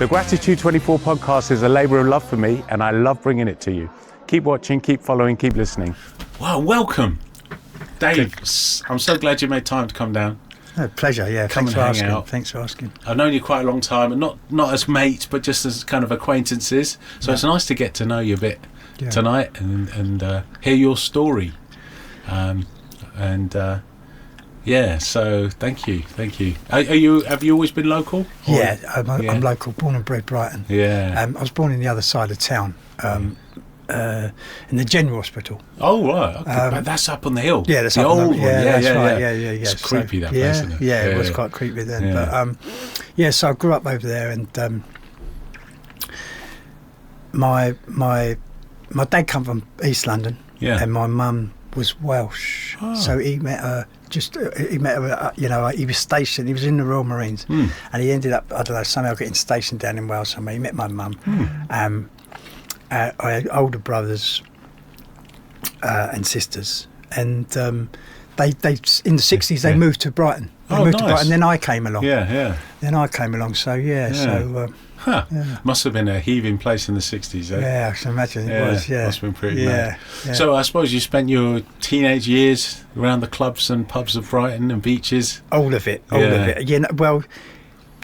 The Gratitude 24 podcast is a labour of love for me, and I love bringing it to you. Keep watching, keep following, keep listening. Wow, welcome, Dave. I'm so glad you made time to come down. No, pleasure, yeah. Thanks for asking. I've known you quite a long time, and not as mates, but just as kind of acquaintances. So It's nice to get to know you a bit tonight and hear your story. So thank you. Have you always been local? Yeah, I'm local, born and bred Brighton. Yeah. I was born in the other side of town, in the General Hospital. Oh right, okay. But that's up on the hill. Yeah, that's the up old on one. Yeah. It's creepy that place, isn't it? Yeah, it was quite creepy then. Yeah. But so I grew up over there, and my dad come from East London, and my mum was Welsh. Oh. So he met her. He was stationed. He was in the Royal Marines, and he ended up, I don't know, somehow getting stationed down in Wales somewhere. He met my mum. I had older brothers and sisters, and they in the 60s they moved to Brighton. To Brighton. Then I came along. Then I came along. So must have been a heaving place in the 60s. Eh? Yeah, I can imagine it was. Yeah, must have been pretty mad. Yeah. So I suppose you spent your teenage years around the clubs and pubs of Brighton and beaches. All of it. Well,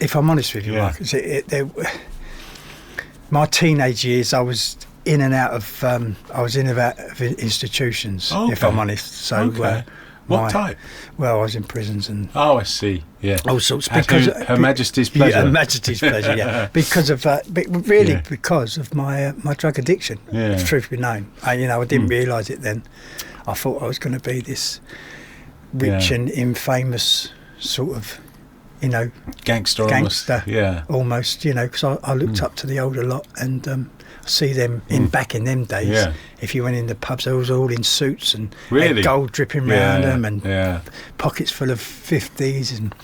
if I'm honest with you, Mark, my teenage years, I was in and out of institutions. Okay. If I'm honest. So. What type? Well, I was in prisons and... Oh, I see, yeah. All sorts. Her Majesty's pleasure. Yeah, Her Majesty's pleasure, yeah. Because of because of my drug addiction, if truth be known. I didn't realise it then. I thought I was going to be this rich and infamous sort of, Gangster, almost, because I looked up to the older lot, and see them back in them days. Yeah. If you went in the pubs, they was all in suits and had gold dripping round them and pockets full of 50s. And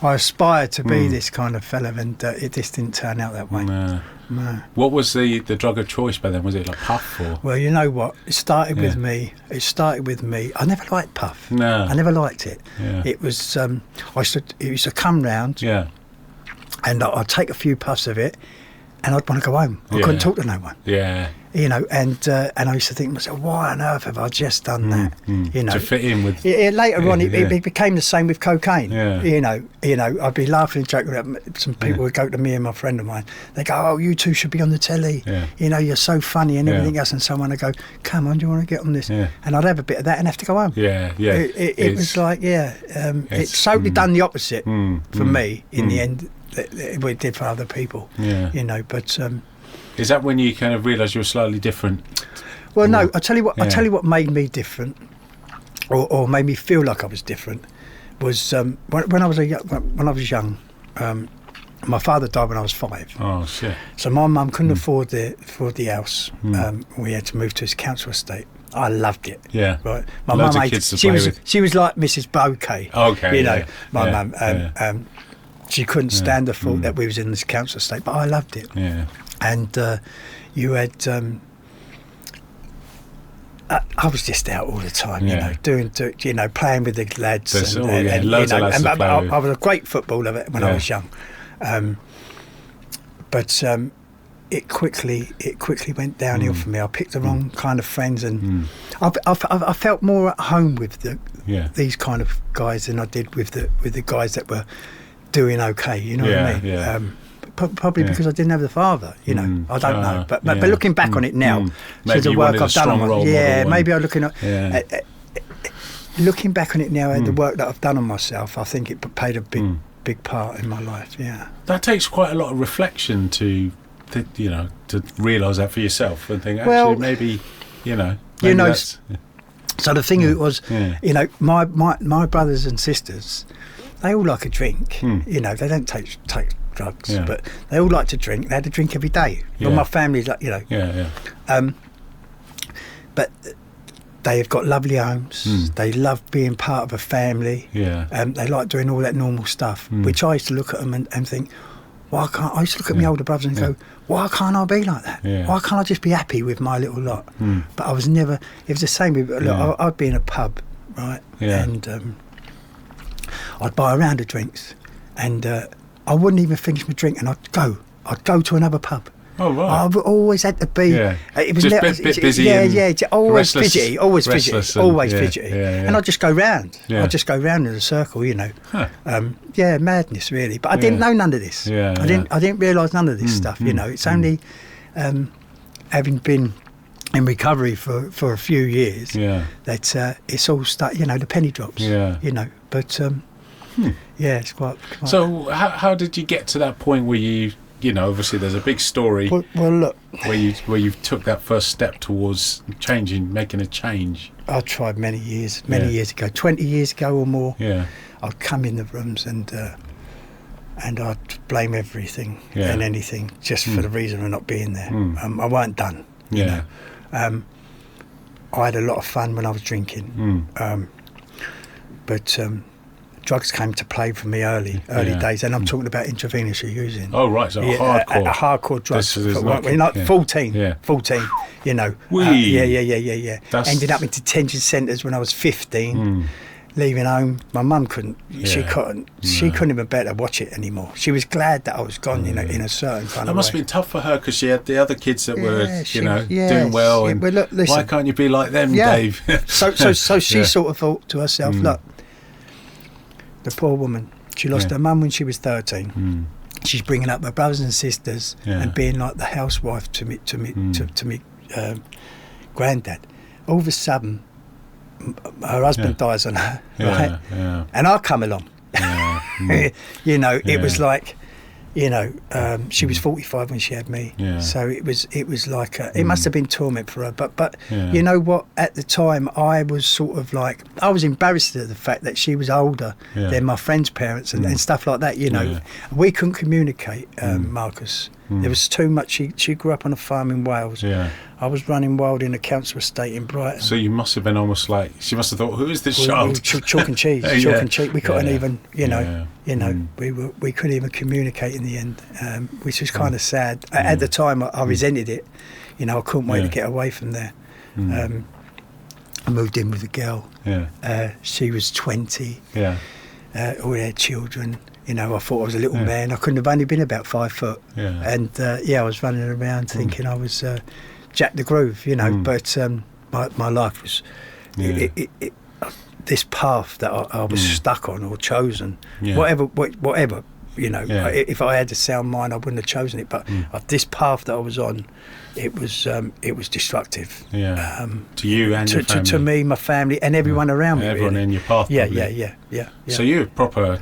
I aspired to be this kind of fella, and it just didn't turn out that way. No. What was the drug of choice by then? Was it like puff or? Well, you know what? It started with me. I never liked puff. No. I never liked it. Yeah. It was. It used to come round. Yeah. And I'd take a few puffs of it, and I'd want to go home. I couldn't talk to no one. Yeah. And I used to think to myself, why on earth have I just done that? To fit in with. Later on, it became the same with cocaine. Yeah. I'd be laughing and joking about some people would go to me and my friend of mine. They go, "Oh, you two should be on the telly. Yeah. You're so funny and everything else." And someone would go, "Come on, do you want to get on this?" Yeah. And I'd have a bit of that and have to go home. Yeah. It was like, it's totally done the opposite for me in the end. What it did for other people. Yeah. But. Is that when you kind of realised you were slightly different? Well, no. I tell you what. I tell you what made me different, or made me feel like I was different, was when I was young. My father died when I was 5. Oh shit! So my mum couldn't afford the house. We had to move to his council estate. I loved it. Yeah. Right. My mum she was like Mrs. Bouquet. Okay. My mum. She couldn't stand the thought that we was in this council estate, but I loved it. Yeah. And you had, I was just out all the time, doing, playing with the lads. Loads of lads to play with. I was a great footballer when I was young, but it quickly went downhill for me. I picked the wrong kind of friends, and I felt more at home with these kind of guys than I did with the guys that were doing okay. You know what I mean? Yeah. Probably because I didn't have the father, I don't know. But looking back on it now, maybe the work I've done on myself, maybe I'm looking at looking back on it now at the work that I've done on myself. I think it played a big part in my life. Yeah, that takes quite a lot of reflection to realise that for yourself and think actually maybe. So the thing was, my brothers and sisters, they all like a drink. They don't take drugs, but they all like to drink. They had to drink every day. Well, my family's like, but they've got lovely homes. They love being part of a family. They like doing all that normal stuff, which I used to look at them and think, why can't I used to look at my older brothers and go, why can't I be like that? Why can't I just be happy with my little lot? But I was never. It was the same with. Look, I'd be in a pub, right, and I'd buy a round of drinks, and I wouldn't even finish my drink, and I'd go I'd go to another pub. Oh, right. I've always had to be. Yeah. It was just bit busy. Always restless, fidgety. Always fidgety. Always fidgety. Yeah. And I'd just go round. Yeah. I'd just go round in a circle, you know. Huh. Madness really. But I didn't know none of this. I didn't realise none of this stuff. You know, it's only having been in recovery for a few years that it's all you know, the penny drops. Yeah. You know, but it's quite. So how did you get to that point where you know, obviously there's a big story. Well, look, where you took that first step towards making a change. I tried many years ago, 20 years ago or more. Yeah. I'd come in the rooms and I'd blame everything and anything just for the reason of not being there. I weren't done. You know. I had a lot of fun when I was drinking, but drugs came to play for me early days, and I'm talking about intravenously using. Oh, right, so hardcore. Hardcore drugs. When not 14, 14, you know. Yeah. Ended up in detention centres when I was 15, leaving home. My mum couldn't, she couldn't even bear to watch it anymore. She was glad that I was gone, you know, in a certain kind of way. That must have been tough for her, because she had the other kids that were, doing well. And look, listen, why can't you be like them, Dave? So she sort of thought to herself, look, the poor woman, she lost her mum when she was 13. She's bringing up her brothers and sisters and being like the housewife to me granddad. All of a sudden, her husband dies on her, right? And I come along. You know, it was like, you know, she was 45 when she had me. So it was like it must have been torment for her. But you know what? At the time, I was sort of like, I was embarrassed at the fact that she was older than my friends' parents and stuff like that. You know, we couldn't communicate, Marcus. There was too much. She grew up on a farm in Wales. I was running wild in a council estate in Brighton. So you must have been almost like, she must have thought, who is this child? Chalk and cheese, chalk and cheese. We couldn't even, you know, we couldn't even communicate in the end, which was kind of sad. At the time, I resented it. You know, I couldn't wait to get away from there. I moved in with a girl. She was 20. We had children. You know, I thought I was a little man. I couldn't have only been about 5 foot. And I was running around thinking I was Jack the Groove, you know. But my life was this path that I was stuck on or chosen. Whatever, you know. If I had a sound mind, I wouldn't have chosen it. But this path that I was on, it was destructive. To you and your family. To me, my family, and everyone around me. Everyone really. in your path. Yeah. So you're proper.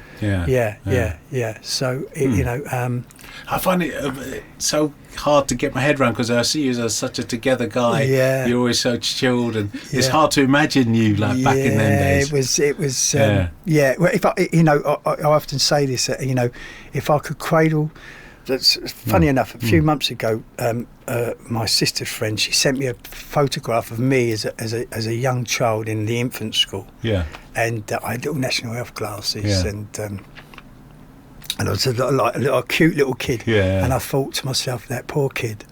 So you know, I find it so hard to get my head around, because I see you as such a together guy. You're always so chilled, and it's hard to imagine you like back in them days. It was. Well, if I, you know, I often say this. You know, if I could cradle. That's funny enough. A few months ago, my sister's friend, she sent me a photograph of me as a young child in the infant school. And I had little National Health glasses, and I was a little cute little kid. And I thought to myself, that poor kid,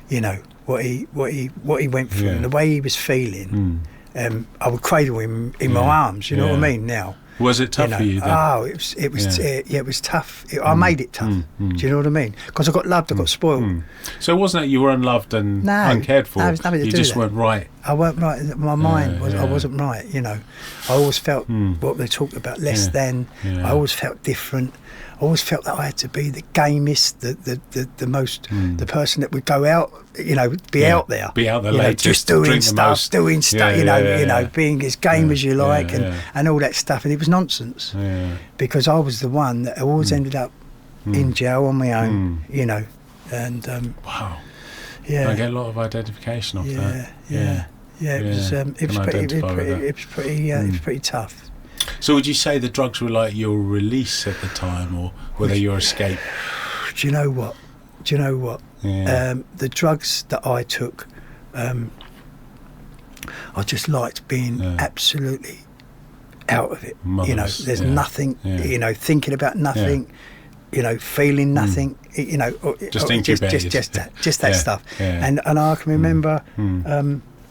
you know, what he went through and the way he was feeling. I would cradle him in my arms. You know what I mean? Now. Was it tough for you then? Oh, it was tough. I made it tough. Do you know what I mean? Because I got loved, I got spoiled. So it wasn't that you were unloved and uncared for? No, it was nothing to do with that. You just weren't right. I weren't right. My mind I wasn't right. You know, I always felt what they talked about less than. I always felt different. I always felt that I had to be the gamest, the most, the person that would go out, you know, be out there, latest, just doing stuff, you know, being as game as you like, and all that stuff, and it was nonsense, because I was the one that always ended up in jail on my own, you know, and wow, I get a lot of identification off that. It was pretty tough. So would you say the drugs were like your release at the time, or were they your escape? Do you know what? The drugs that I took, I just liked being absolutely out of it. Motherless, you know, there's nothing, you know, thinking about nothing, you know, feeling nothing, you know, just incubated. just that stuff. And I can remember,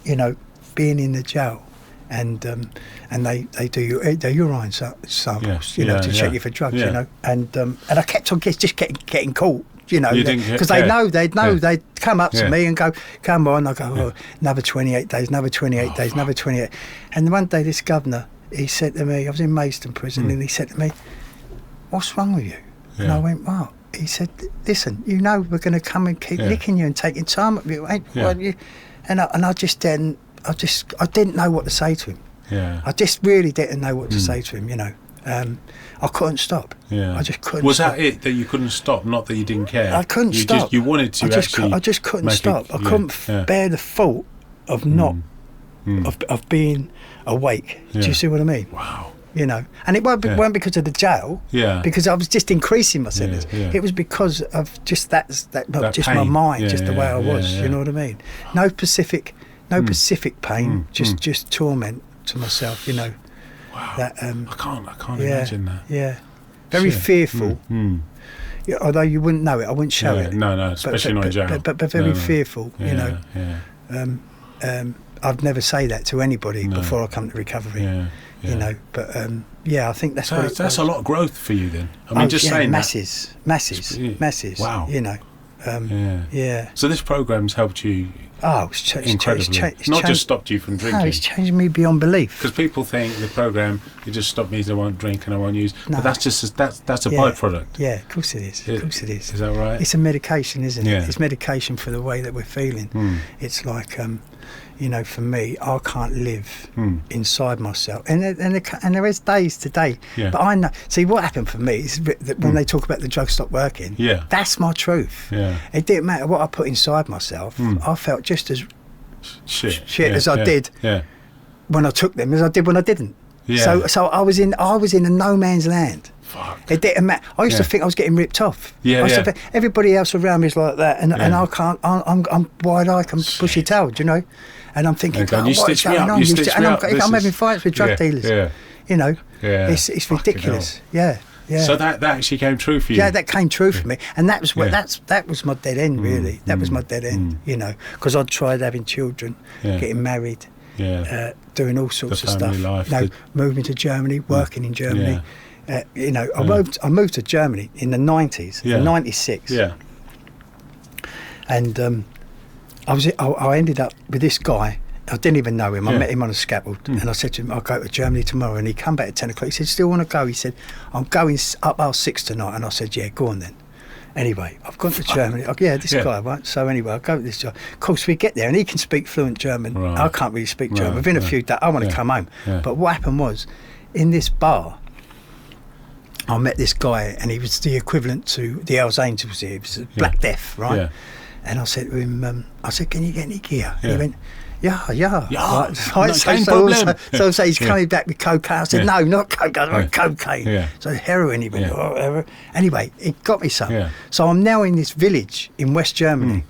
you know, being in the jail. And they do their urine samples, you know, to check you for drugs, you know. And I kept on getting caught you know, because they'd know they'd come up to me and go, come on. I go, oh, another 28 days, another 28 days, another 28. And one day this governor, he said to me, I was in Maidstone prison, and he said to me, what's wrong with you? And I went, what? He said, listen, you know we're going to come and keep licking you and taking time with you, ain't you? And I just didn't, I didn't know what to say to him. Yeah. I just really didn't know what to say to him, you know. I couldn't stop. Yeah. I just couldn't Was stop. that it, that you couldn't stop, not that you didn't care? I couldn't stop. You wanted to I just couldn't stop. I couldn't bear the thought of not, of being awake. Do you see what I mean? Wow. You know, and it weren't because of the jail. Yeah. Because I was just increasing my sentence. Yeah. It was because of just that just pain. my mind, Yeah, just the way I was. yeah. You know what I mean? No specific pain, just torment to myself. You know. Wow. That, I can't imagine that. Yeah. Very fearful. Yeah, although you wouldn't know it, I wouldn't show it. No, especially not in jail. But very fearful. Yeah, you know. Yeah. I'd never say that to anybody before I come to recovery. Yeah. You know, but I think that's what it that's was. a lot of growth for you then. I mean, saying masses. Wow. You know. Yeah. So this program's helped you incredibly. It's not just stopped you from drinking. No, it's changed me beyond belief. Because people think the program, it just stopped me, I won't drink and I won't use. No. But that's just that's a byproduct. Yeah, of course it is. Of course it is. Is that right? It's a medication, isn't it? Yeah. It's medication for the way that we're feeling. It's like, you know, for me, I can't live inside myself, and there is days today. Yeah. But I know. See, what happened for me is that when they talk about the drug stop working, that's my truth. Yeah. It didn't matter what I put inside myself. I felt just as shit as I did when I took them as I did when I didn't. Yeah. So I was in a no man's land. Fuck. It didn't matter. I used to think I was getting ripped off. Yeah, I used to think everybody else around me is like that, and I can't. I'm wide-eyed, I'm bushy-tailed, you know. And I'm thinking, what's going on? I'm having fights with drug dealers. Yeah. You know, it's Fucking ridiculous. Yeah. So that actually came true for you. Yeah, that came true for me, and that was that was my dead end, really. That was my dead end, you know, because I'd tried having children, getting married, doing all sorts of stuff. Life, you know, moving to Germany, working in Germany. You know, I moved to Germany in the 90s, in '96. Yeah. And I ended up with this guy. I didn't even know him. I met him on a scaffold, and I said to him, "I'll go to Germany tomorrow." And he come back at 10 o'clock. He said, "Still want to go?" He said, "I'm going up past 6 tonight." And I said, "Yeah, go on then." Anyway, I've gone to Germany. This guy, right? So anyway, I go to this guy. Of course, we get there, and he can speak fluent German. Right. I can't really speak German. Within a few days, I want to come home. Yeah. But what happened was, in this bar, I met this guy, and he was the equivalent to the Hells Angels here. He was a Black Death, right? Yeah. And I said to him, "Can you get any gear?" And he went, Yeah. Right. So he's coming back with cocaine. I said, no, not cocaine, cocaine. Yeah. So heroin, he went, whatever. Anyway, it got me some. Yeah. So I'm now in this village in West Germany,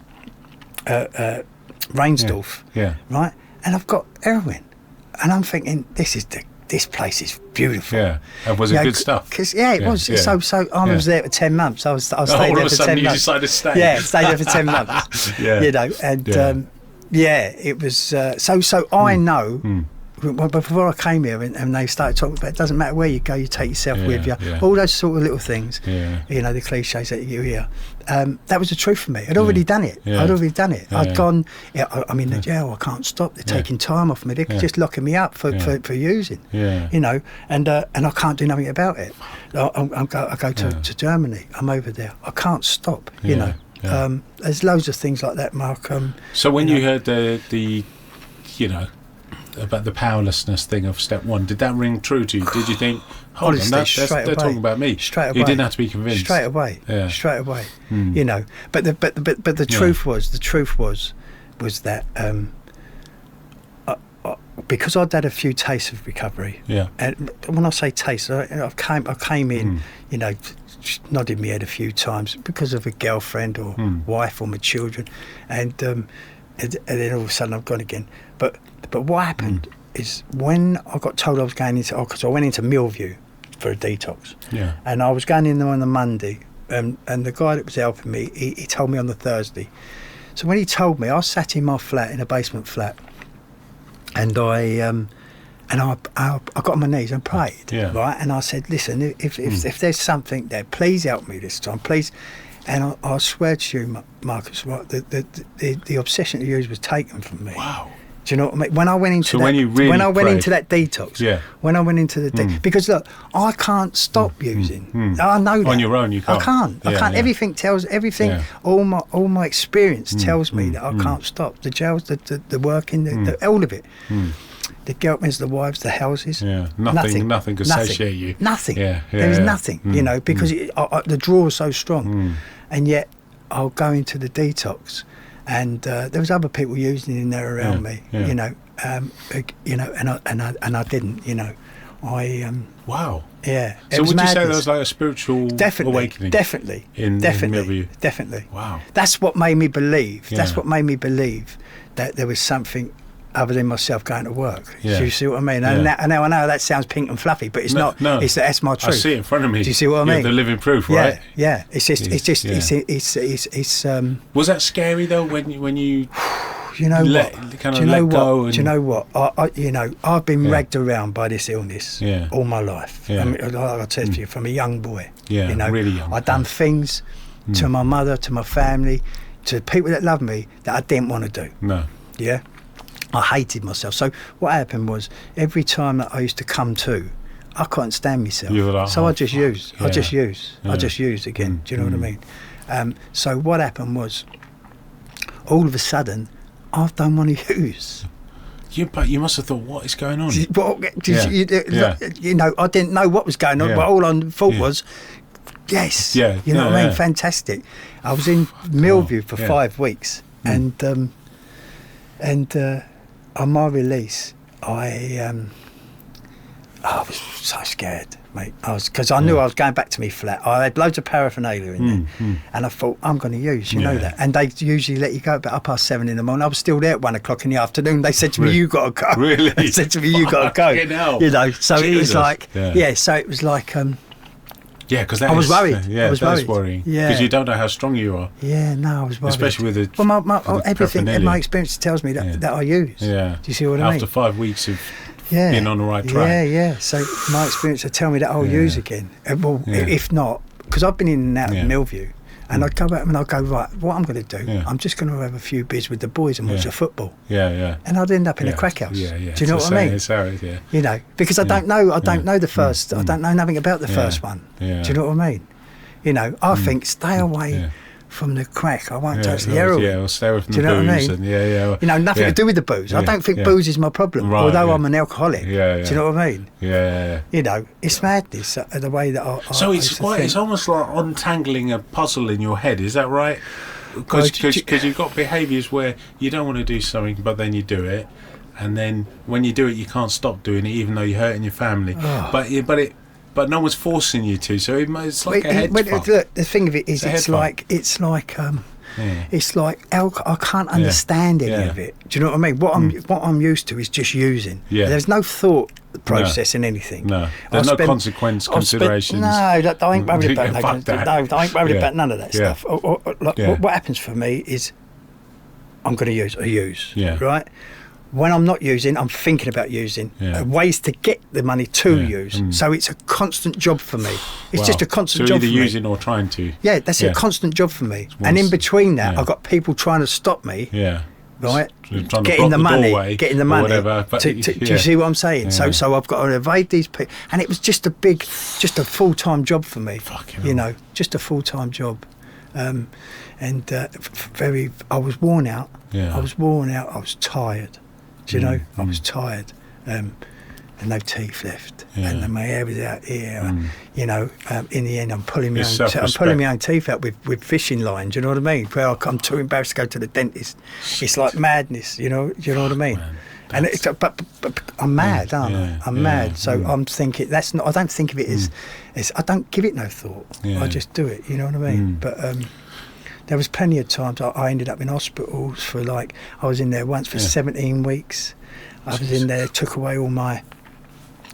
Reinsdorf, right? And I've got heroin. And I'm thinking, this place is beautiful. Yeah. And was it good stuff? Cause, it was. Yeah. So I was there for 10 months. I stayed there for 10 months. All of a sudden you decided to stay. Yeah, stayed there for 10 months. You know, and it was. So I know. Before I came here and they started talking about it doesn't matter where you go, you take yourself with you, all those sort of little things, you know, the cliches that you hear. That was the truth for me. I'd already done it. I'd gone, I'm in the jail, I can't stop, they're taking time off me, they're just locking me up for using, you know, and I can't do nothing about it. I go to Germany, I'm over there, I can't stop, you know. There's loads of things like that, Mark. So when you heard the you know, about the powerlessness thing of step one, did that ring true to you? Did you think, hold on, they're talking about me? Straight away. You didn't have to be convinced. Straight away. You know. But the truth was that because I'd had a few tastes of recovery. Yeah. And when I say taste, I came in, you know, nodded my head a few times because of a girlfriend or wife or my children, and then all of a sudden I've gone again. But what happened is when I got told I was going into, because I went into Millview for a detox, and I was going in there on the Monday, and the guy that was helping me, he told me on the Thursday. So when he told me, I sat in my flat, in a basement flat, and I got on my knees and prayed, right? And I said, listen, if there's something there, please help me this time, please. And I swear to you, Marcus, right, the obsession to use was taken from me. Wow. Do you know what I mean? When I went into into that detox, when I went into the because look, I can't stop using. I know that. On your own, you can't. I can't. Yeah. Everything tells everything. All my experience tells me that I can't stop. The jails, the working, all of it. The girlfriends, the wives, the houses. Yeah, nothing associate you. Nothing. There is nothing. You know, because the draw is so strong, and yet I'll go into the detox. And there was other people using it in there around me, you know, and I didn't, you know, wow. Yeah. So would you say there was like a spiritual awakening? Definitely. Definitely. Wow. That's what made me believe. Yeah. That's what made me believe that there was something other than myself going to work. Yeah. Do you see what I mean? And now I know that sounds pink and fluffy, but it's not. No. That's my truth. I see it in front of me. Do you see what I mean? The living proof, right? Yeah. It's Was that scary though when you? You know what? Do you know what? I've been ragged around by this illness all my life. I mean, like I said to you, from a young boy. Yeah, you know, really young. I've done things to my mother, to my family, to people that love me that I didn't want to do. No. Yeah. I hated myself. So what happened was every time that I used to come to, I couldn't stand myself. Like, so I just use. I just use again. Do you know what I mean? So what happened was, all of a sudden, I don't want to use. But you must have thought, what is going on? You know, I didn't know what was going on, but all I thought was, yes. Yeah. You know what I mean? Fantastic. I was in Millview for 5 weeks, and on my release, I was so scared, mate. Because I knew I was going back to me flat. I had loads of paraphernalia in there, and I thought, I'm going to use, you know that. And they usually let you go about 7:30 in the morning. I was still there at 1:00 in the afternoon. They said to me, "You got to go." Really? They said to me, "You got to go." You know. So Jesus. It was like, So it was like. Because I was worried. I was worrying. Yeah, because you don't know how strong you are. Yeah, no, I was worried. Especially with the. Well, everything in my experience tells me that I use. Yeah. Do you see what I mean? After 5 weeks of being on the right track. Yeah. So my experience will tell me that I'll use again. If not, because I've been in and out of Millview, and I'd go back and I'd go, right, what I'm going to do, I'm just going to have a few beers with the boys and watch the football. Yeah. And I'd end up in a crack house. Yeah. Do you know what I mean? You know, because I don't know the first, I don't know nothing about the first one. Yeah. Do you know what I mean? You know, I think stay away from the crack. I won't touch the heroin. Yeah, or stay away from the booze. Do you know what I mean? And, you know, nothing to do with the booze. I don't think booze is my problem, although I'm an alcoholic. Do you know what I mean? Yeah. You know, it's madness the way that I So it's almost like untangling a puzzle in your head, is that right? Because you've got behaviours where you don't want to do something, but then you do it. And then when you do it, you can't stop doing it, even though you're hurting your family. Oh. But no one's forcing you to, so it's like a head fuck. Look, the thing of it is, it's like alcohol. I can't understand any of it. Do you know what I mean? What I'm used to is just using. Yeah. There's no thought process in anything. No, there's no consequence considerations. No, I ain't worried about that. No, I ain't worried about none of that stuff. What happens for me is, I'm going to use. I use. Yeah. Right. When I'm not using, I'm thinking about using ways to get the money to use. So it's a constant job for me. It's just a constant job for me. Either using or trying to. Yeah, that's a constant job for me. And in between that, I've got people trying to stop me. Yeah. Right, getting the money, whatever, do you see what I'm saying? So I've got to evade these people, and it was just a full-time job for me. You know, just a full-time job, I was worn out. I was tired. Do you know? I was tired, and no teeth left, and my hair was out here. You know, in the end, I'm pulling my own teeth out with fishing line. Do you know what I mean? Well, I'm too embarrassed to go to the dentist. It's like madness. You know what I mean? And but I'm mad, aren't I? I'm mad. So I'm thinking that's not. I don't think of it as I don't give it no thought. I just do it. You know what I mean? But there was plenty of times I ended up in hospitals for I was in there once for 17 weeks. I was in there, took away all my,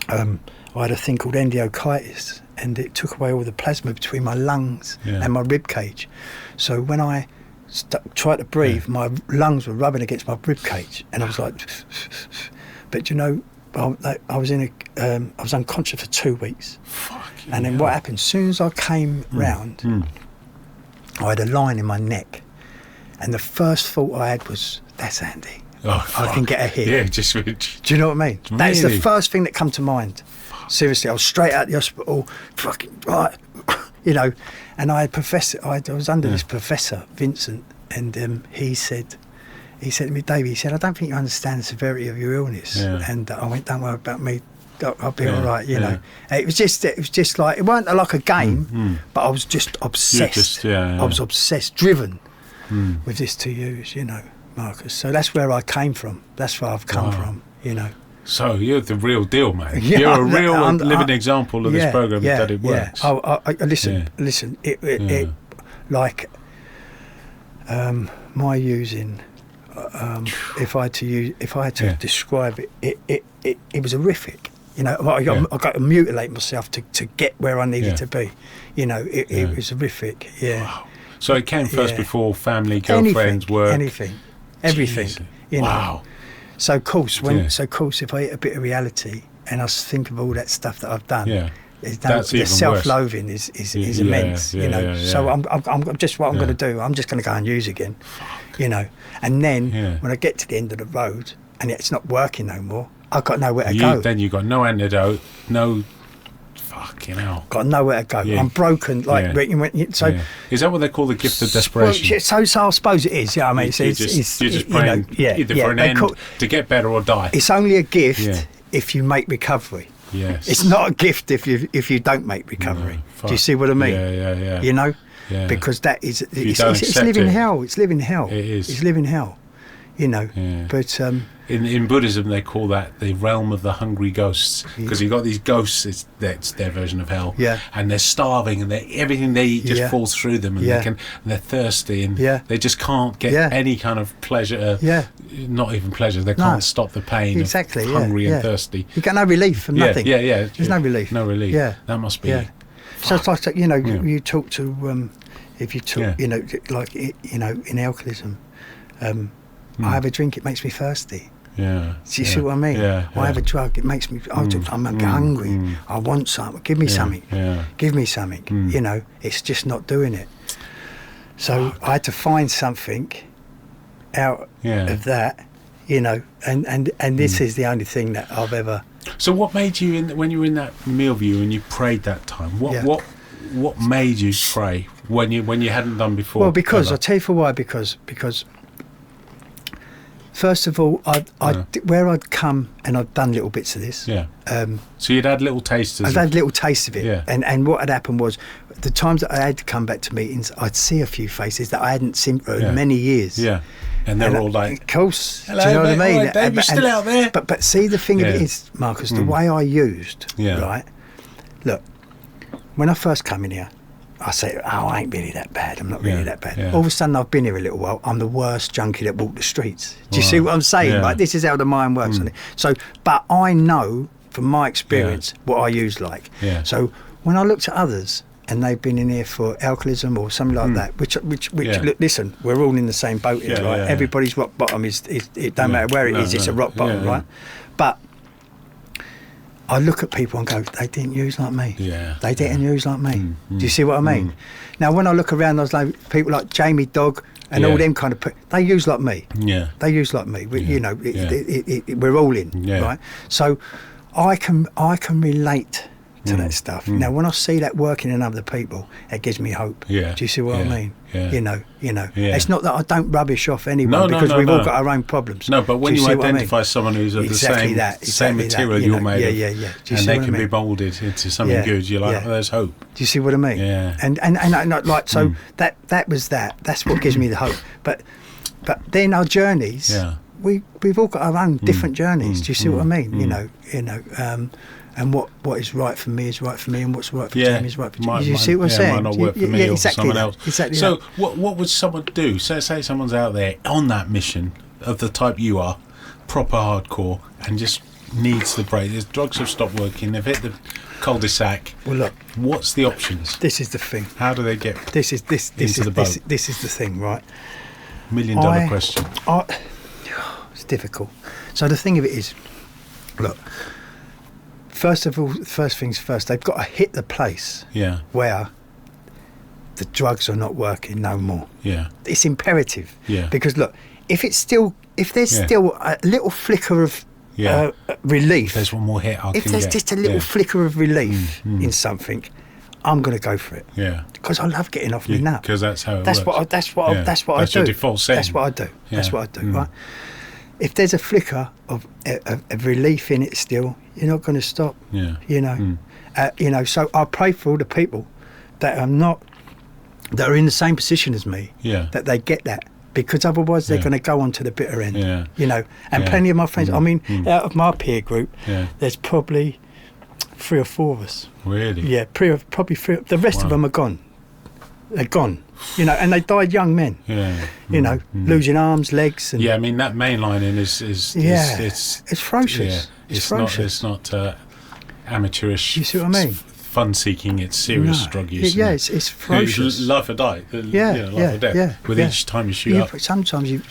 I had a thing called endocarditis, and it took away all the plasma between my lungs and my rib cage. So when I tried to breathe, my lungs were rubbing against my rib cage, and I was like, but you know, I was I was unconscious for 2 weeks. And then what happened, as soon as I came round, I had a line in my neck, and the first thought I had was, that's Andy. I can get a hit. Yeah, do you know what I mean? Really? That's the first thing that come to mind. Seriously, I was straight out of the hospital, fucking right, you know. And I was under this professor, Vincent, and he said to me, Davey, he said, I don't think you understand the severity of your illness. Yeah. And I went, don't worry about me. I'll be all right, you know. It was just like, it wasn't like a game, but I was just obsessed. I was obsessed, driven with this to use, you know, Marcus. So that's where I came from. That's where I've come from, you know. So you're the real deal, mate. Yeah, you're a real living example of this program that it works. Listen. It like my using. If I had to describe it, it was horrific. You know, I got to mutilate myself to get where I needed to be. You know, it was horrific. Yeah. Wow. So it came first before family, girlfriends, work, everything. Jeez. You know. Wow. So of course, if I hit a bit of reality and I think of all that stuff that I've done, the self-loathing is immense. You know. So I'm just what I'm going to do. I'm just going to go and use again. You know, and then when I get to the end of the road and it's not working no more, I've got nowhere to go. Then you've got no antidote, no fucking hell. Got nowhere to go. Yeah. I'm broken. So is that what they call the gift of desperation? So I suppose it is. Yeah, I mean, you're just praying either for an end to get better or die. It's only a gift if you make recovery. Yes. It's not a gift if you don't make recovery. Do you see what I mean? Yeah. You know. Yeah. Because that is it's living hell. It's living hell. It is. It's living hell. You know. Yeah. But in Buddhism they call that the realm of the hungry ghosts, because you've got these ghosts. That's their version of hell. Yeah. And they're starving, and everything they eat just falls through them, and they're thirsty, and they just can't get any kind of pleasure. Not even pleasure. They can't stop the pain. Exactly. Of hungry and thirsty. You get no relief from nothing. Yeah. There's no relief. No relief. Yeah. That must be. Yeah. So it's like, you know, you talk to if you talk, you know, like, you know, in alcoholism, I have a drink, it makes me thirsty. Yeah. Do you see what I mean? Yeah. I have a drug, it makes me. I'm hungry. I want something. Give me something. Yeah. Give me something. You know, it's just not doing it. So I had to find something out of that, you know, and this is the only thing that I've ever. So what made you when you were in that meal view and you prayed that time? What made you pray when you hadn't done before? Well, because I'll tell you for why. Because first of all, where I'd come and I'd done little bits of this. Yeah. So you'd had little tastes. I'd had little tastes of it. Yeah. And what had happened was, the times that I had to come back to meetings, I'd see a few faces that I hadn't seen for many years. Yeah. And they're all like, of course, hello, do you know mate, what I mean? right, Dave, you're still out there. But see, the thing of it is, Marcus, the way I used, right? Look, when I first come in here, I say, I ain't really that bad. I'm not really that bad. Yeah. All of a sudden, I've been here a little while. I'm the worst junkie that walked the streets. Do you see what I'm saying? Like, this is how the mind works. So, but I know from my experience what I use like. Yeah. So when I looked at others, and they've been in here for alcoholism or something like that, which look, listen, we're all in the same boat here, right? Everybody's rock bottom is it don't matter where it is, it's a rock bottom, right? But I look at people and go, they didn't use like me. Yeah. They didn't use like me. Do you see what I mean? Now, when I look around, those people like Jamie Dogg and all them kind of people, they use like me. Yeah. They use like me. You know, we're all in, right? So I can relate to that stuff. Now, when I see that working in other people, it gives me hope. Yeah. Do you see what I mean? Yeah. You know. It's not that I don't rubbish off anyone because we've all got our own problems. No, but when you identify someone who's of the same material you're made of, and they can be moulded into something good, you're like, there's hope. Do you see what I mean? Yeah. And like, so that was that. That's what gives me the hope. But then our journeys, we've all got our own different journeys. Do you see what I mean? You know. And what is right for me is right for me, and what's right for Jamie is right for Jamie. You see what I'm saying? Might not work for me or for someone else. Exactly. So what would someone do? Say someone's out there on that mission of the type you are, proper hardcore, and just needs the break. His drugs have stopped working. They've hit the cul-de-sac. Well, look. What's the options? This is the thing. How do they get this is into the boat? This is the thing, right? $1 million question. It's difficult. So the thing of it is, look. First of all, first things first, they've got to hit the place where the drugs are not working no more. Yeah. It's imperative. Yeah. Because look, if there's still a little flicker of relief, there's one more hit if there's just a little flicker of relief in something, I'm going to go for it. Yeah. Because I love getting off my nut. Because that's how it works. That's what I do. That's your default setting. That's what I do. That's what I do. Right. If there's a flicker of relief in it still, you're not going to stop. Yeah. You know. So I pray for all the people that are in the same position as me. Yeah. That they get that. Because otherwise they're going to go on to the bitter end. Yeah. You know. And plenty of my friends. I mean, out of my peer group, there's probably 3 or 4 of us. Really? Yeah. Probably 3. The rest of them are gone. They're gone. You know, and they died young men. Yeah. You know, losing arms, legs. And I mean that mainlining is it's ferocious. Yeah, it's ferocious. It's not amateurish. You see what I mean? Fun seeking. It's serious drug use. Yeah, it's ferocious. Life or die. Life or death. With each time you shoot up. But sometimes you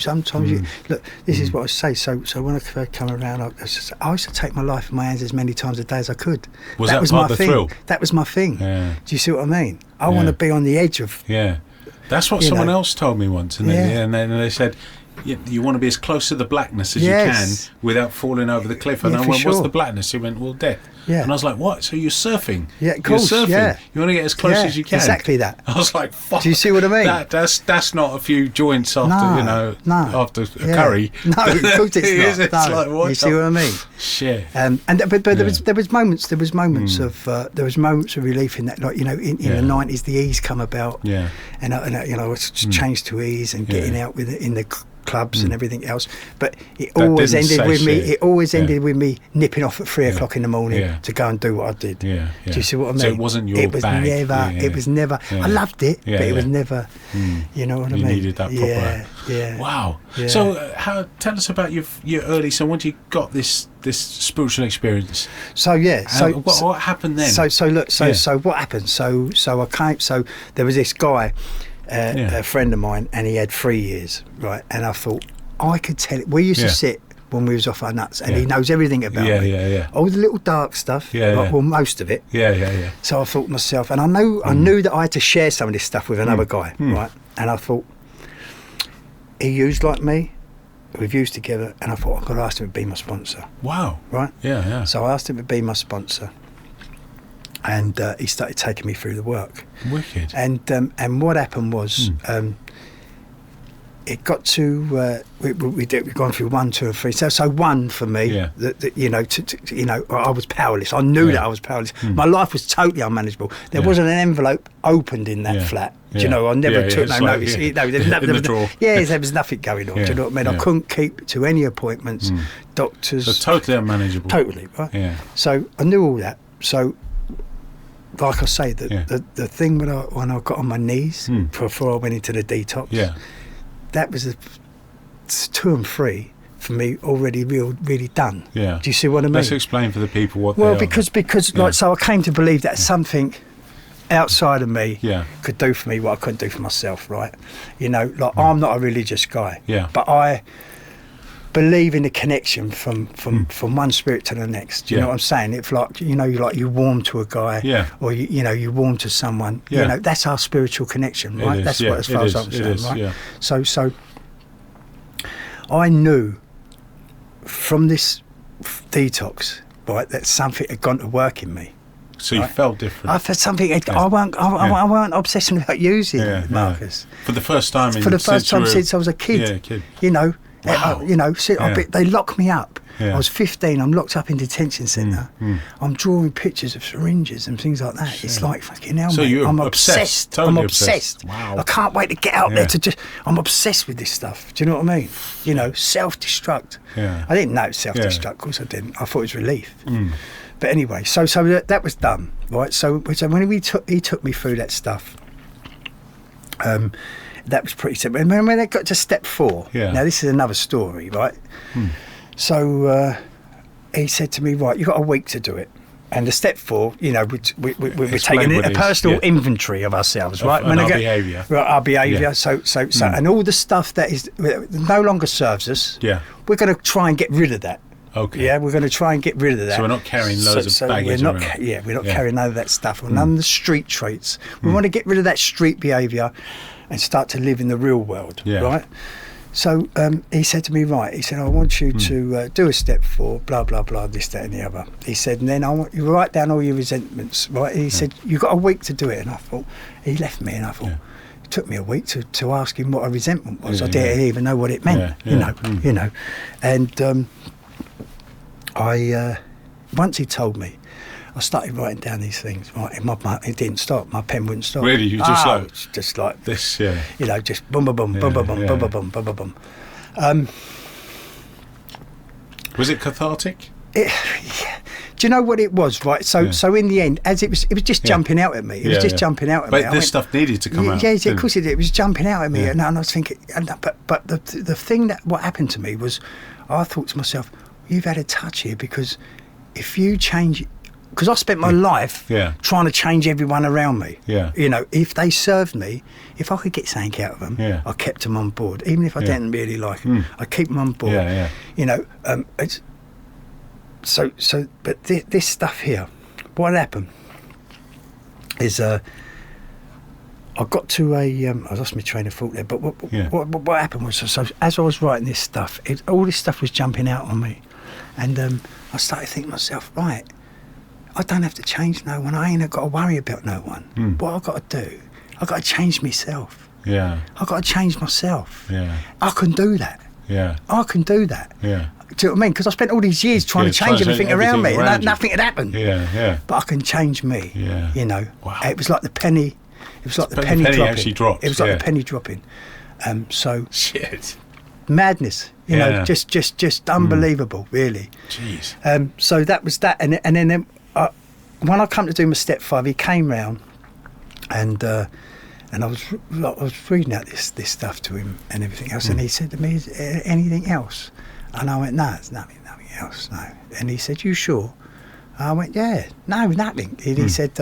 look. This is what I say. So when I first come around, I used to take my life in my hands as many times a day as I could. That was part of the thrill? That was my thing. Yeah. Do you see what I mean? I want to be on the edge of. Yeah. That's what someone else told me once, and then they said, you want to be as close to the blackness as you can without falling over the cliff. And I went, what's the blackness? He went, well, death. Yeah. And I was like, what? So you're surfing? Yeah, of course. You're surfing. Yeah. You want to get as close as you can. Exactly that. I was like, fuck. Do you see what I mean? That's not a few joints after after a curry. No, of course it's not. It's like, what? You see what I mean? Shit. But there was moments of relief in that. Like in the 90s, the ease come about. Yeah. And I was changed to ease and getting out with it in the clubs and everything else, but it always ended with me. It always ended with me nipping off at 3 o'clock in the morning to go and do what I did. Yeah. Do you see what I mean? So it wasn't your bag. It was never. I loved it, but it was never. You know what I mean? You needed that proper. Yeah. Wow. Yeah. So tell us about your early. So once you got this spiritual experience. So what happened then? So what happened? So I came. So there was this guy. A friend of mine, and he had 3 years, right? And I thought, I could tell it. We used to sit when we was off our nuts, and he knows everything about me. All the little dark stuff, well, most of it. So I thought to myself, and I knew that I had to share some of this stuff with another guy, right? And I thought, he used like me, we've used together, and I thought, I've got to ask him to be my sponsor. Wow. Right? Yeah. So I asked him to be my sponsor. And he started taking me through the work. Wicked. And what happened was, it got to we've gone through 1, 2, and 3. So 1 for me, I was powerless. I knew that I was powerless. My life was totally unmanageable. There wasn't an envelope opened in that flat. Do you know? I never took no notice. There was nothing going on. Do you know what I mean? I couldn't keep to any appointments. Doctors. So totally unmanageable. Totally, right? Yeah. So I knew all that. So. Like I say, the thing when I got on my knees before I went into the detox, that was 2 and 3 for me already really done. Yeah. Do you see what I mean? Let's explain for the people what. Well, because so I came to believe that something outside of me could do for me what I couldn't do for myself. Right? You know, like I'm not a religious guy. Yeah. But I believe in the connection from one spirit to the next. Do you know what I'm saying? It's like you warm to a guy, or you warm to someone. You know, that's our spiritual connection, right? That's what, as far as I'm concerned, right? Yeah. So I knew from this detox, right, that something had gone to work in me. So you felt different. I felt something. I weren't obsessing about using Marcus. For the first time. Since I was a kid. Yeah, a kid. You know. Wow. They locked me up. I was 15. I'm locked up in detention centre. I'm drawing pictures of syringes and things like that. It's like fucking hell, so mate. I'm obsessed. I'm totally obsessed. Wow. I can't wait to get out there to I'm obsessed with this stuff. Do you know what I mean? You know, self-destruct. Yeah. I didn't know it was self-destruct. Of course I didn't. I thought it was relief. But anyway, so that was done, right? So when he took me through that stuff. That was pretty simple. And when they got to step 4, now this is another story, right? So he said to me, right, you've got a week to do it. And the step 4, we're taking a personal inventory of ourselves, right? Our behaviour. Right, our behaviour. Yeah. So and all the stuff that is no longer serves us, we're going to try and get rid of that. Okay. Yeah, we're going to try and get rid of that. So we're not carrying loads of baggage around. We're not carrying none of that stuff, or none of the street traits. We want to get rid of that street behaviour and start to live in the real world, right? So he said to me, right, he said, I want you to do a step 4, blah, blah, blah, this, that and the other. He said, and then I want you to write down all your resentments, right? He said, you've got a week to do it. And I thought, he left me, and I thought, it took me a week to ask him what a resentment was. I didn't even know what it meant, you know. And once he told me, I started writing down these things. Right, it didn't stop. My pen wouldn't stop. Really, you just like this, you know, just boom, boom, boom, boom, boom, boom, boom, boom, boom, boom, boom. Was it cathartic? Do you know what it was? Right, so in the end, as it was just jumping out at me. It was just jumping out at me. But this stuff needed to come out. Yeah, of course it did. It was jumping out at me, and I was thinking. But the thing what happened to me was, I thought to myself, you've had a touch here, because if you change, because I spent my life trying to change everyone around me. Yeah. You know, if they served me, if I could get something out of them, I kept them on board, even if I didn't really like them. I keep them on board. You know, it's but this stuff here, what happened is I got to I lost my train of thought there. But what happened was, so as I was writing this stuff, all this stuff was jumping out on me. And I started thinking to myself, right, I don't have to change no one. I ain't got to worry about no one. What I've got to do, I've got to change myself. Yeah. I've got to change myself. Yeah. I can do that. Yeah. I can do that. Yeah. Do you know what I mean? Because I spent all these years trying to change everything around me, and nothing had happened. Yeah, yeah. But I can change me. Yeah. You know. Wow. It was like the penny. It was like the penny dropping. Actually dropped. It was like the penny dropping. So. Shit. Madness, you know, just unbelievable, really. Jeez. So that was that, and then when I come to do my step 5, he came round, and I was reading out this stuff to him and everything else, and he said to me, "Is there anything else?" And I went, "No, there's nothing else, no." And he said, "You sure?" I went, "Yeah, no, nothing." And he said,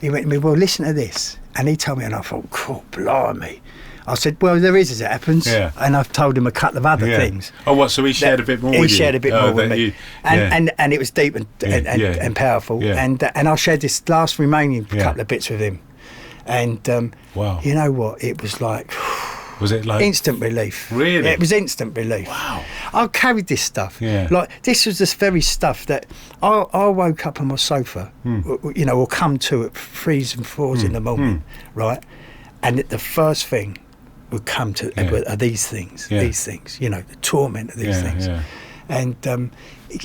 he went to me, "Well, listen to this," and he told me, and I thought, "Cool, blimey." I said, "Well, there is as it happens," and I've told him a couple of other things. Oh, what? So he shared a bit more with you? He shared a bit more with me, and it was deep and powerful. And I shared this last remaining couple of bits with him, and wow, you know what? It was like, was it like instant relief? Really? It was instant relief. Wow. I carried this stuff. Yeah. Like this was this very stuff that I woke up on my sofa, you know, or come to at 3s and 4s in the morning, right, and the first thing would come to are these things, you know, the torment of these things. And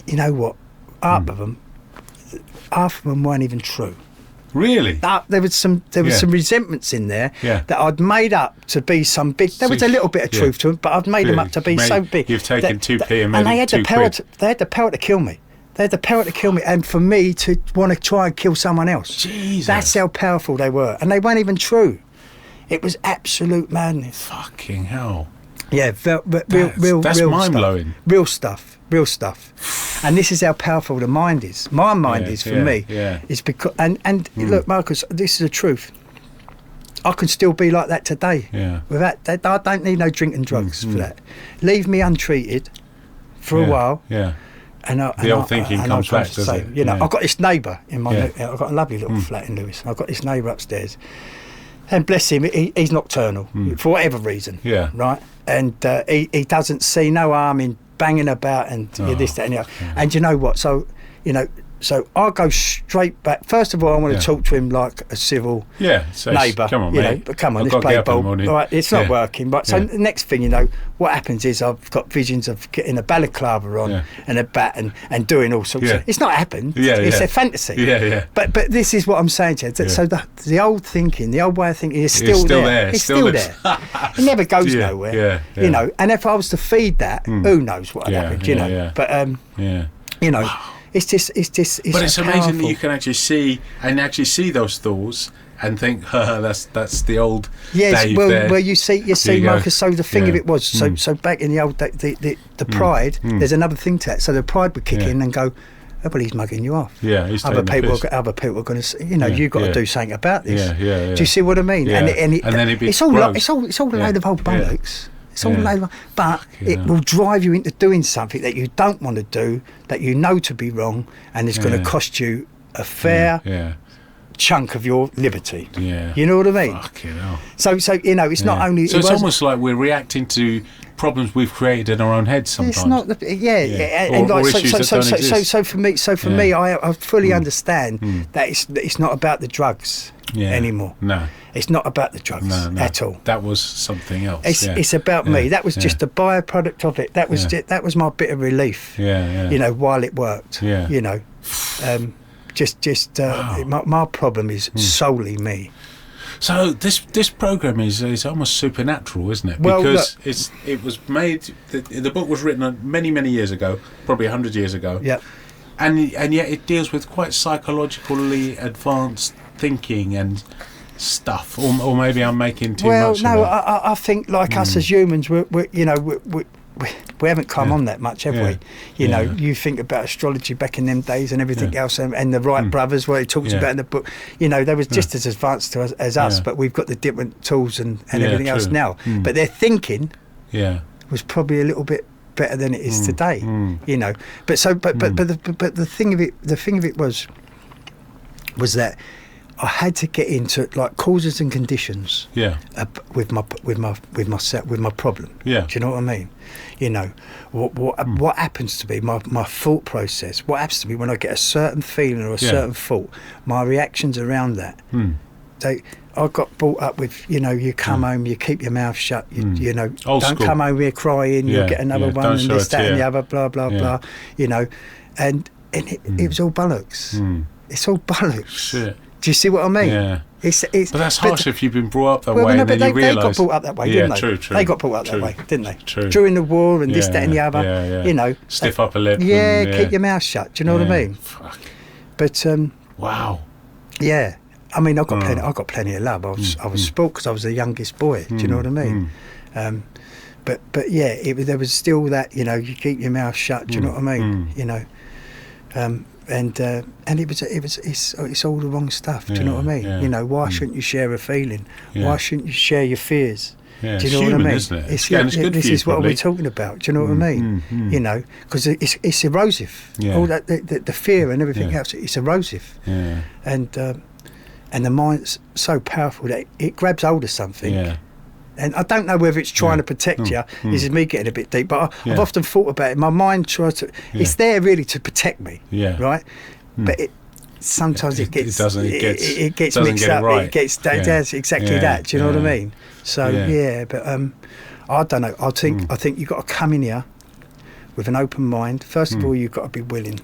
you know what, half of them weren't even true. Really? There was some resentments in there that I'd made up to be some big. There was a little bit of truth to them, but I'd made them up to be so big. You've taken 2p and made and they had the power. They had the power to kill me. They had the power to kill me, and for me to want to try and kill someone else. Jesus. That's how powerful they were, and they weren't even true. It was absolute madness. Fucking hell. Yeah, real mind-blowing. Real stuff. And this is how powerful the mind is. My mind is, for me. Yeah. It's because and look, Marcus, this is the truth. I can still be like that today. Yeah. Without that, I don't need no drink and drugs for that. Leave me untreated for a while. Yeah. And the old thinking comes back, doesn't it? You know, I've got this neighbour in my. I've got a lovely little flat in Lewis. I've got this neighbour upstairs. And bless him, he's nocturnal for whatever reason. Yeah. Right. And he doesn't see no harm in banging about and this, that, and the other. And you know what? So, you know, so I'll go straight back. First of all, I want to talk to him like a civil neighbour. Come on, mate. But come on, let's play ball. Right, it's not working. But so the next thing you know, what happens is I've got visions of getting a balaclava on and a bat and doing all sorts of. It's not happened. It's a fantasy. Yeah. But this is what I'm saying to you. So the old thinking, the old way of thinking is still there. It's still there. It never goes nowhere. You know. And if I was to feed that, who knows what would happen? You know. But you know. Wow. It's just. But it's amazing that you can actually see those thoughts and think, that's the old Dave there. Well, you see, Marcus. So the thing of it was, so back in the old the pride. There's another thing to that. So the pride would kick in and go, oh, well, he's mugging you off. Yeah, he's other people are going to say, you know, you've got to do something about this. Yeah. Do you see what I mean? Yeah. And then it's all a load of old bollocks. It's all made up. But it will drive you into doing something that you don't want to do, that you know to be wrong, and it's going to cost you a fair chunk of your liberty. Yeah. You know what I mean? Fucking hell. So you know, it's not only... So it's almost like we're reacting to problems we've created in our own heads sometimes. It's not... So for me, I fully understand that it's not about the drugs anymore. No. It's not about the drugs at all. That was something else. It's about me. That was just a byproduct of it. That was my bit of relief. You know, while it worked. You know, my problem is solely me. So this program is almost supernatural, isn't it? Well, because it was made. The book was written many years ago, probably 100 years ago. Yeah. And yet it deals with quite psychologically advanced thinking and stuff, or maybe I'm making too much. Well, no, I think like us as humans, we haven't come on that much, have we? You know, you think about astrology back in them days and everything else, and the Wright brothers, what it talks about in the book. You know, they was just as advanced as us, but we've got the different tools and everything else now. But their thinking was probably a little bit better than it is today. You know, but the thing of it was that I had to get into like causes and conditions. With my problem. Do you know what I mean? You know, what happens to me, my thought process. What happens to me when I get a certain feeling or a certain thought? My reactions around that. I got brought up with, you know, you come home, you keep your mouth shut. You know, Old don't school. come home here crying. You'll get another one, Don't and show this, a that, and the tear. other. Blah blah blah. You know, and it was all bollocks. It's all bollocks. Shit. Do you see what I mean? Yeah. But that's harsh if you've been brought up that way and then you realise... They got brought up that way, didn't they? True. They got brought up that way, didn't they? True. During the war and this, that and the other, you know. Stiff upper lip. Keep your mouth shut, do you know what I mean? Fuck. But... wow. Yeah. I mean, I got plenty of love. I was spoilt because I was the youngest boy, do you know what I mean? But yeah, there was still that, you know, you keep your mouth shut, do you know what I mean? You know. And it's all the wrong stuff. Do you know what I mean? You know, why shouldn't you share a feeling? Why shouldn't you share your fears? Do you know human, what I mean? Isn't it? It's good this for you, is what probably. we're talking about. Do you know what I mean? You know, because it's erosive. All that the fear and everything else. It's erosive. And the mind's so powerful that it grabs hold of something. And I don't know whether it's trying to protect you. This is me getting a bit deep, but I've often thought about it. My mind tries to... It's there really to protect me, right? But sometimes it gets mixed up. Right. It gets does exactly that. Do you know what I mean? So but I don't know. I think you've got to come in here with an open mind. First of all, you've got to be willing.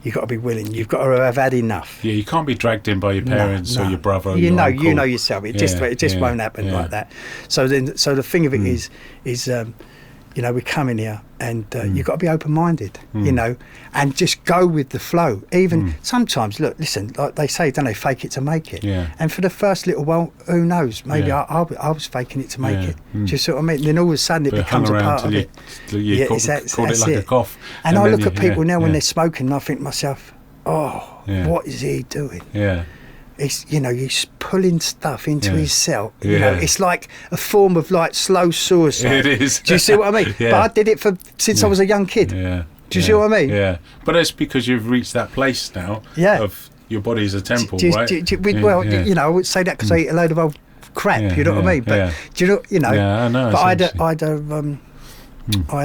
You've got to be willing. You've got to have had enough. You can't be dragged in by your parents or your brother. Or you your know, uncle. you know yourself. It just won't happen like that. So the thing of it is, you know, we come in here and you've got to be open-minded, you know, and just go with the flow. Even sometimes, listen, like they say, don't they, fake it to make it. And for the first little while, who knows? Maybe I was faking it to make it. Do you see what I mean? Then all of a sudden it becomes a part of it. You called it like a cough. And I look at people now when they're smoking and I think to myself, what is he doing? It's, you know, he's pulling stuff into his cell. You know, it's like a form of like slow suicide. It is. Do you see what I mean? But I did it since I was a young kid. Do you see what I mean? But it's because you've reached that place now of your body is a temple, right? You know, I would say that because I eat a load of old crap. You know what I mean? But do you know? I know. But I had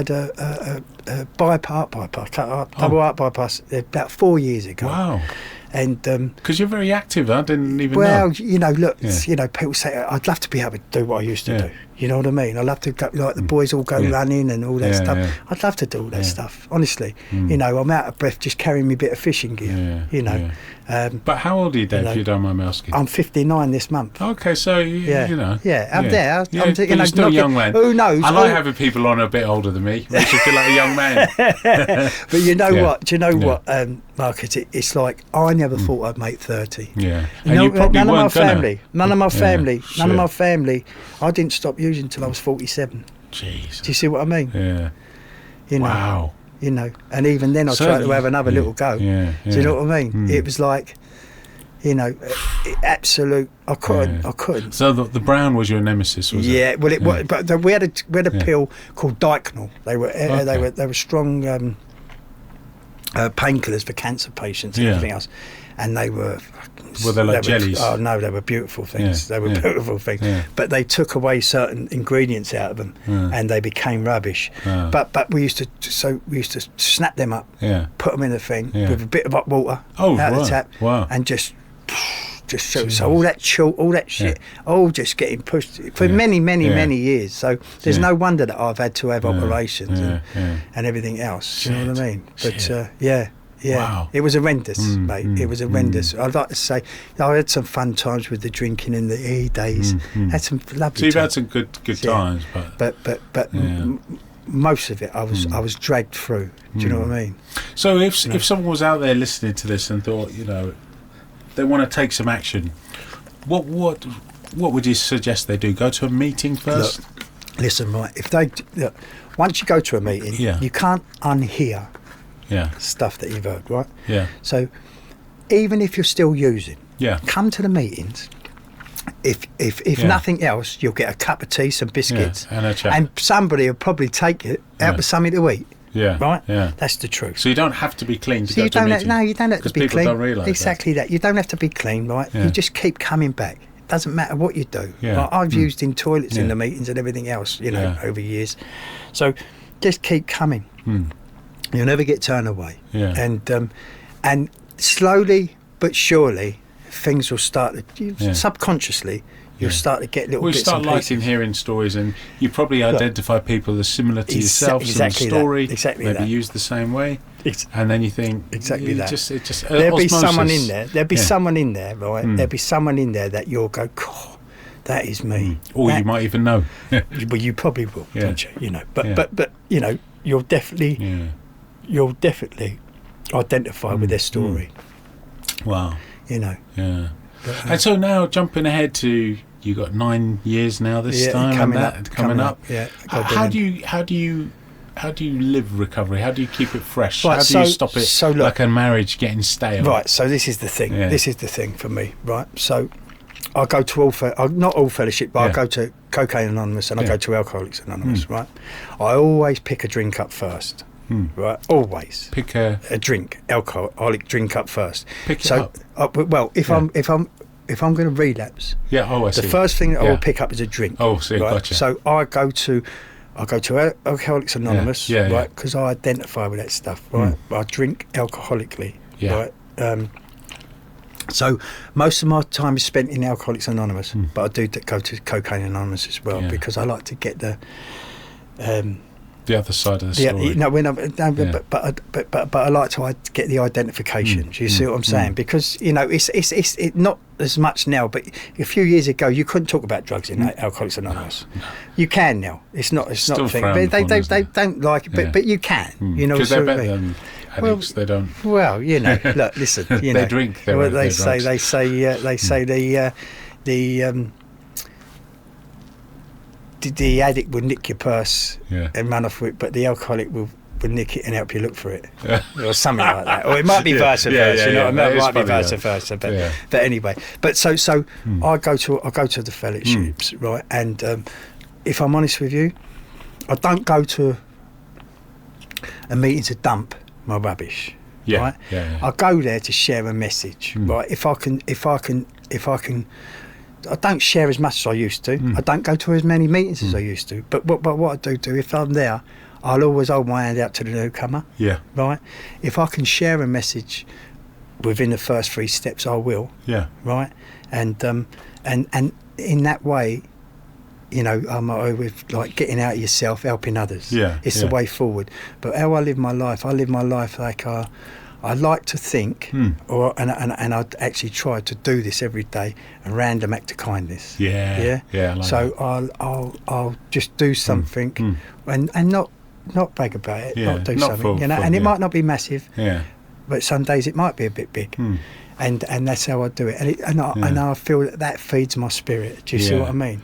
a double heart bypass about 4 years ago. Wow. And because you're very active, I didn't even know. Well, you know, look, you know, people say I'd love to be able to do what I used to do. You know what I mean? I love to go, like the boys all go running and all that stuff. I'd love to do all that stuff, honestly. You know, I'm out of breath just carrying my bit of fishing gear. You know. But how old are you, Dave? If you don't mind me asking. I'm 59 this month. Okay, so you know. I'm there. Yeah, I'm you're still a young man. Who knows? I like having people on a bit older than me. Makes you feel like a young man. But you know what? Do you know what, Marcus? It's like I never thought I'd make 30. Yeah, and you probably none of my weren't family. None of my family. Yeah, none of my family. I didn't stop using until I was 47. Jeez. Do you see what I mean? Yeah. You know, wow. You know, and even then I tried to have another little go. Yeah. Do you know what I mean? It was like, You know, absolute. I couldn't. So the brown was your nemesis, was it? Yeah. Well, it was. But we had a pill called Dicnol. They were strong painkillers for cancer patients and everything else, and they were. Were they like jellies? Oh no, they were beautiful things. They were beautiful things. Yeah. But they took away certain ingredients out of them, and they became rubbish. But we used to snap them up, put them in the thing with a bit of hot water out of the tap, and just so all that shit, all just getting pushed for many years. So there's no wonder that I've had to have operations and everything else. You know what I mean? But wow. It was horrendous, mate. It was horrendous. I'd like to say I had some fun times with the drinking in the days. Had some lovely. So you've had some good times, but most of it I was dragged through. Do you know what I mean? So if someone was out there listening to this and thought, you know, they want to take some action, what would you suggest they do? Go to a meeting first? Listen, right. Once you go to a meeting, you can't unhear stuff that you've heard, right? Yeah. So even if you're still using, come to the meetings. If nothing else, you'll get a cup of tea, some biscuits, and a chat. And somebody will probably take it out with something to eat. Yeah. Right? Yeah. That's the truth. So you don't have to be clean to go to a meeting? No, you don't have to be clean. Because people don't realise exactly that. You don't have to be clean, right? Yeah. You just keep coming back. It doesn't matter what you do. Yeah. Like I've used in toilets in the meetings and everything else, you know, over years. So just keep coming. You'll never get turned away. Yeah. And slowly but surely things will start to, subconsciously, you'll start to get little bits and pieces. We start liking hearing stories, and you probably identify people as similar to yourself, exactly story, exactly maybe used the same way, and then you think exactly that. There'll be someone in there. There'll be someone in there, right? There'll be someone in there that you'll go, God, that is me. Or you might even know. Well, you probably will, don't you? You know, but you know, you'll definitely identify with their story. Wow. You know. Yeah. But, and so now jumping ahead to, you got 9 years now this time coming up. Yeah. How do you live recovery? How do you keep it fresh? Right, how do you stop it like a marriage getting stale? Right, so this is the thing. Yeah. This is the thing for me, right? So I go to not all fellowship, but I go to Cocaine Anonymous and I go to Alcoholics Anonymous, right? I always pick a drink up first. Right, always pick a drink, alcoholic drink up first. Pick it up. Well, if I'm going to relapse, the first thing that I will pick up is a drink. Oh, see, right? Gotcha. So I go to Alcoholics Anonymous, right? Because I identify with that stuff, right? I drink alcoholically, right? So most of my time is spent in Alcoholics Anonymous, but I do go to Cocaine Anonymous as well because I like to get the other side of the story. But I like to get the identification. Do you see what I'm saying? Because you know it's not as much now, but a few years ago you couldn't talk about drugs in Alcoholics Anonymous. No. You can now. It's not a thing. They don't like it, but you can. You know, because they're better than addicts. They don't. Well, you know, look, listen. You know, they drink. They say the addict will nick your purse and run off with it, but the alcoholic will nick it and help you look for it, or something like that. Or it might be vice versa. You know, it might be vice versa. But anyway, but so I go to the fellowships, right? And if I'm honest with you, I don't go to a meeting to dump my rubbish. Right? I go there to share a message. Right? If I can. I don't share as much as I used to. I don't go to as many meetings as I used to. But what I do, if I'm there, I'll always hold my hand out to the newcomer. Yeah. Right? If I can share a message within the first 3 steps, I will. Yeah. Right? And in that way, you know, I'm with like getting out of yourself, helping others. Yeah. It's the way forward. But how I live my life like I like to think, and I actually try to do this every day, a random act of kindness. Yeah. I like so that. I'll just do something, and not brag about it, not do something, you know. And it might not be massive, but some days it might be a bit big, and that's how I do it. And I feel that feeds my spirit. Do you see what I mean?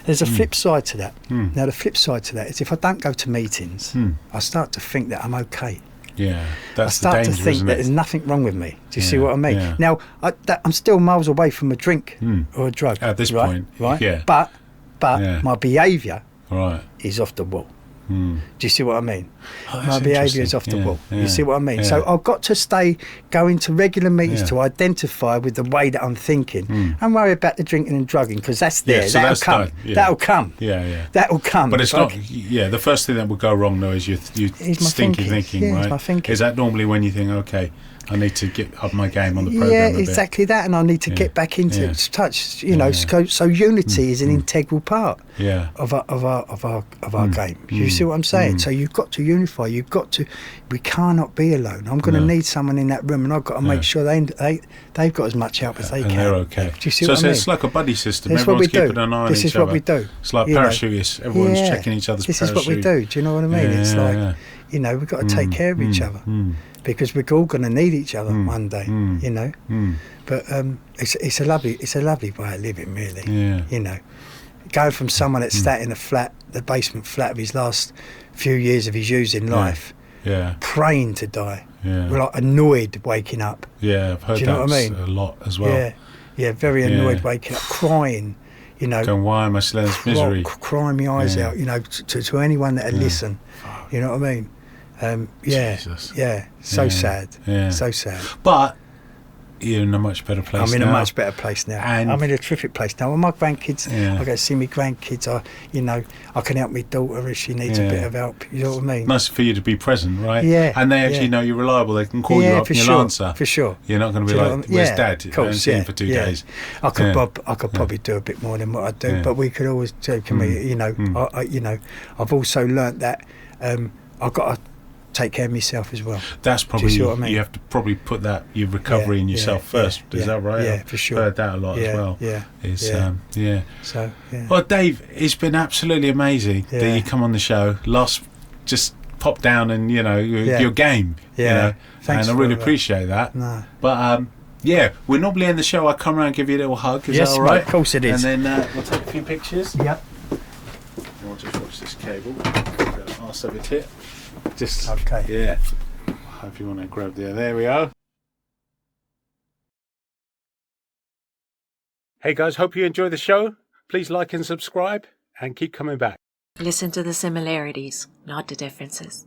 There's a flip side to that. Now the flip side to that is if I don't go to meetings, I start to think that I'm okay. Yeah, that's I start the danger, to think isn't that it? there's nothing wrong with me. Do you see what I mean? Yeah. Now, I'm still miles away from a drink or a drug. At this right? point, right? yeah. But Yeah. my behaviour Right. is off the wall. Do you see what I mean? Oh, My behaviour is off the wall. Yeah. You see what I mean? Yeah. So I've got to going to regular meetings to identify with the way that I'm thinking and worry about the drinking and drugging, because that's there. So that'll come. done. Yeah. That'll come. Yeah. That'll come. But it's not. Yeah, the first thing that would go wrong though is you stinky thinking, yeah, right? It's my thinking. Is that normally when you think, okay, I need to get up my game on the program? Yeah, a bit? exactly that, and I need to get back into touch. You know, so unity is an integral part of our game. You see what I'm saying? So you've got to unify. You've got to. We cannot be alone. I'm going to need someone in that room, and I've got to make sure they've got as much help as they can. They're okay. Do you see what I mean? It's like a buddy system. This Everyone's is what we keeping do. an eye on This each is other. what we do. It's like parachutists. Everyone's checking each other's parachute. This is what we do. Do you know what I mean? It's like, you know, we've got to take care of each other because we're all going to need each other one day. You know, but it's a lovely way of living, really. Yeah. You know, going from someone that sat in the basement flat of his last few years of his using life, praying to die. We're like annoyed waking up. Yeah, I've heard Do you know what I mean? A lot as well. Yeah, very annoyed waking up, crying. You know, going, why am I still in this misery? Crying my eyes out. You know, to anyone that'll listen. You know what I mean? Jesus. So sad. Yeah. So sad. But you're in a much better place now. I'm in a much better place now. And I'm in a terrific place now. With my grandkids, I go to see my grandkids. I can help my daughter if she needs a bit of help. You know what I mean? Nice for you to be present, right? Yeah. And they actually know you're reliable. They can call you up and you'll answer. For sure. You're not going to be like, where's Dad? Of course, I haven't seen him for 2 days. I could probably do a bit more than what I do, but we could always do. You know, I've also learnt that I've got to take care of myself as well. That's probably, you see what I mean? You have to probably put that, your recovery in yourself first. Is that right? Yeah, for sure. I've heard that a lot as well. So, Well, Dave, it's been absolutely amazing that you come on the show. Just pop down and, you know, your game. Yeah. You know, Thanks and I really appreciate that. No. But, we normally end the show, I come around and give you a little hug. Is that all right? Of course it is. And then we'll take a few pictures. Yep. And we'll just watch this cable. Arse of it here. Just okay. Yeah. If you want to grab there we are. Hey guys, hope you enjoy the show. Please like and subscribe and keep coming back. Listen to the similarities, not the differences.